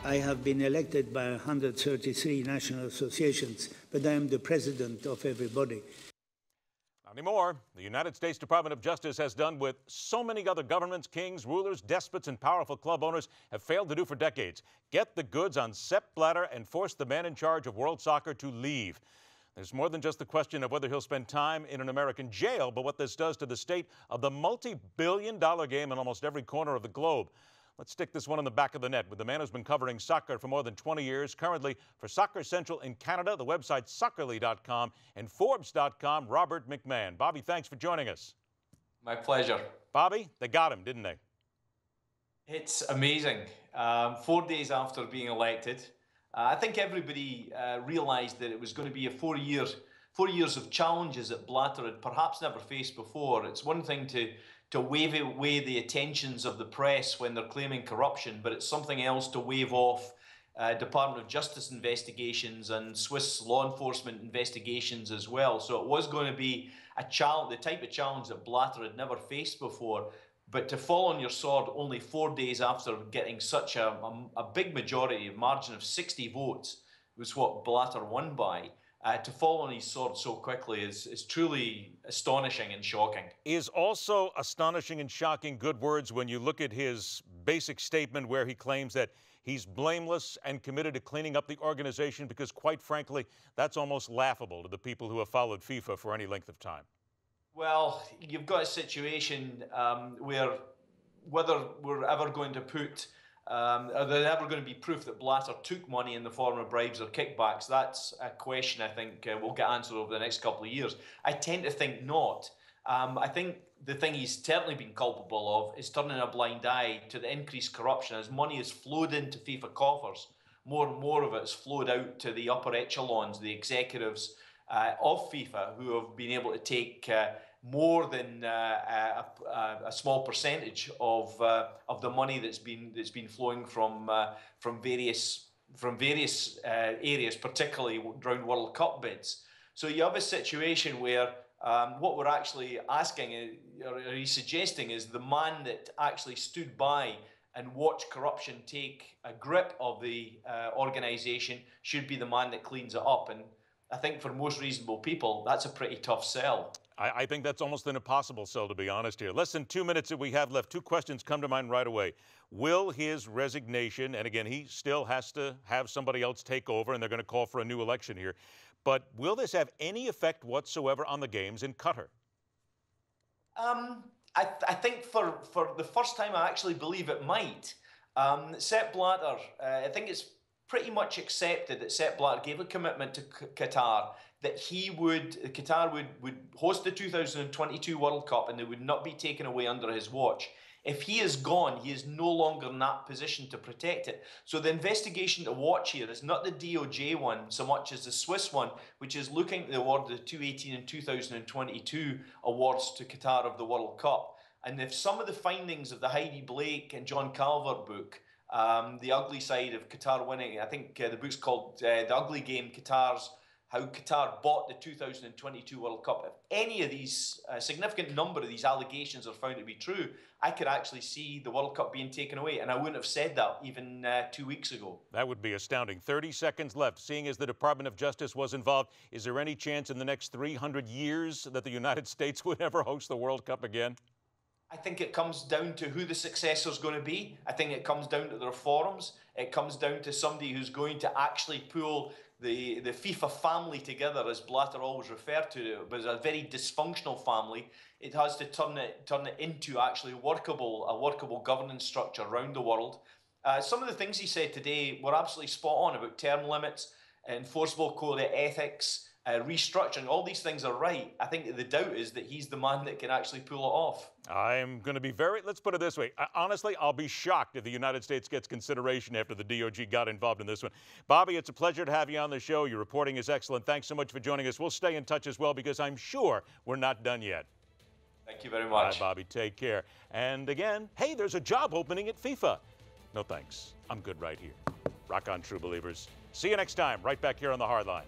I have been elected by 133 national associations, but I am the president of everybody. Not anymore. The United States Department of Justice has done what so many other governments, kings, rulers, despots, and powerful club owners have failed to do for decades. Get the goods on Sepp Blatter and force the man in charge of world soccer to leave. There's more than just the question of whether he'll spend time in an American jail, but what this does to the state of the multi-billion-dollar game in almost every corner of the globe. Let's stick this one in the back of the net with the man who's been covering soccer for more than 20 years, currently for Soccer Central in Canada, the website soccerly.com, and Forbes.com, Robert McMahon. Bobby, thanks for joining us. My pleasure. Bobby, they got him, didn't they? It's amazing. 4 days after being elected, I think everybody realised that it was going to be a 4 years of challenges that Blatter had perhaps never faced before. It's one thing to wave away the attentions of the press when they're claiming corruption, but it's something else to wave off Department of Justice investigations and Swiss law enforcement investigations as well. So it was going to be a challenge, the type of challenge that Blatter had never faced before. But to fall on your sword only 4 days after getting such a big majority, a margin of 60 votes, was what Blatter won by. To fall on his sword so quickly is truly astonishing and shocking. Is also astonishing and shocking good words when you look at his basic statement where he claims that he's blameless and committed to cleaning up the organization, because quite frankly, that's almost laughable to the people who have followed FIFA for any length of time. Well, you've got a situation where whether we're ever going to put are there ever going to be proof that Blatter took money in the form of bribes or kickbacks? That's a question I think will get answered over the next couple of years. I tend to think not. I think the thing he's certainly been culpable of is turning a blind eye to the increased corruption. As money has flowed into FIFA coffers, more and more of it has flowed out to the upper echelons, the executives of FIFA, who have been able to take more than a small percentage of the money that's been flowing from various areas, particularly around World Cup bids. So you have a situation where what we're actually asking, or he's suggesting, is the man that actually stood by and watched corruption take a grip of the organisation should be the man that cleans it up. And I think for most reasonable people, that's a pretty tough sell. I think that's almost an impossible sell, to be honest here. Less than 2 minutes that we have left. Two questions come to mind right away. Will his resignation, and again, he still has to have somebody else take over, and they're going to call for a new election here, but will this have any effect whatsoever on the games in Qatar? I think for the first time, I actually believe it might. Sepp Blatter, I think it's pretty much accepted that Sepp Blatter gave a commitment to Qatar that Qatar would host the 2022 World Cup and it would not be taken away under his watch. If he is gone, he is no longer in that position to protect it. So the investigation to watch here is not the DOJ one so much as the Swiss one, which is looking at the award of the 2018 and 2022 awards to Qatar of the World Cup. And if some of the findings of the Heidi Blake and John Calvert book, The Ugly Side of Qatar Winning, I think the book's called The Ugly Game, How Qatar Bought the 2022 World Cup. If any of these, a significant number of these allegations are found to be true, I could actually see the World Cup being taken away, and I wouldn't have said that even 2 weeks ago. That would be astounding. 30 seconds left. Seeing as the Department of Justice was involved, is there any chance in the next 300 years that the United States would ever host the World Cup again? I think it comes down to who the successor is going to be. I think it comes down to the reforms. It comes down to somebody who's going to actually pull the FIFA family together, as Blatter always referred to it. It was a very dysfunctional family. It has to turn it into actually a workable governance structure around the world. Some of the things he said today were absolutely spot on about term limits, enforceable code of ethics, restructuring. All these things are right. I think the doubt is that he's the man that can actually pull it off. I'm going to be let's put it this way. Honestly, I'll be shocked if the United States gets consideration after the DOJ got involved in this one. Bobby, it's a pleasure to have you on the show. Your reporting is excellent. Thanks so much for joining us. We'll stay in touch as well, because I'm sure we're not done yet. Thank you very much. Bye, Bobby. Take care. And again, hey, there's a job opening at FIFA. No thanks. I'm good right here. Rock on, true believers. See you next time, right back here on The Hardline.